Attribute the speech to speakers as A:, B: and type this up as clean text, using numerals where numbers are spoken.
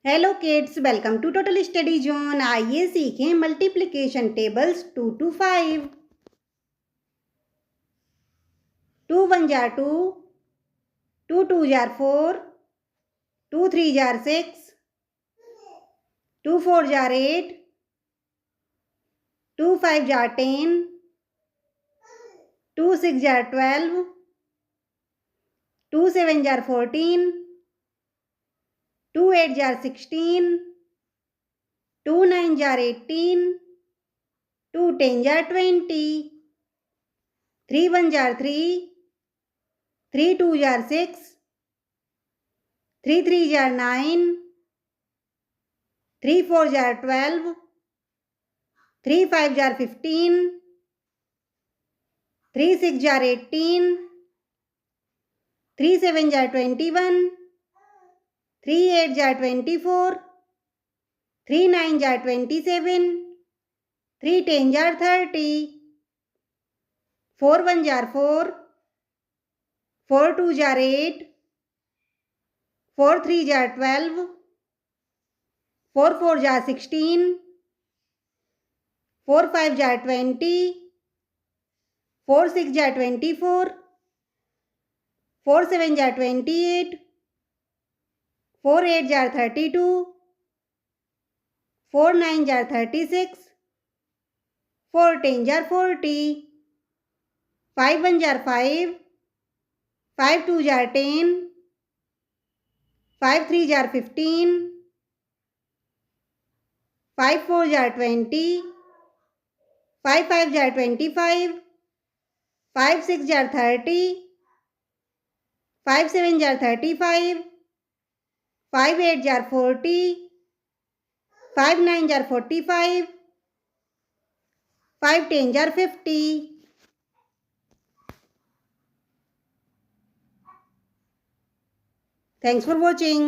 A: Hello kids, welcome to total study zone. आइए सीखें multiplication tables 2 to 5। 2 1 जार 2, 2 2 जार 4, 2 3 जार 6, 2 4 जार 8, 2 5 जार 10, 2 6 जार 12, 2 7 जार 14, 2 8 जार 16, 2 9 जार 18, 2 10 जार 20, 3 1 जार 3, 3 2 जार 6, 3 3 जार 9, 3 4 जार 12, 3 5 jar 15, 3 6 jar 18, 3 7 jar 21, 3 8 jar 24, 3 9 jar 27, 3 10 jar 30, 4 1 jar 4, 4 2 jar 8, 4 3 jar 12, 4 4 jar 16, 4 5 jar 20, 4 6 jar 24, 4 7 jar 28, 4 8 jar 32, 4 9 jar 36, 4 10 jar 40, 5 1 jar 5, 5 2 jar 10, 5 3 jar 15, 5 4 jar 20, 5 5 jar 25, 5 6 jar 30, 5 7 jar 35, 5 8 jar 40, 5 9 jar 45, 5 10 jar 50। Thanks for watching.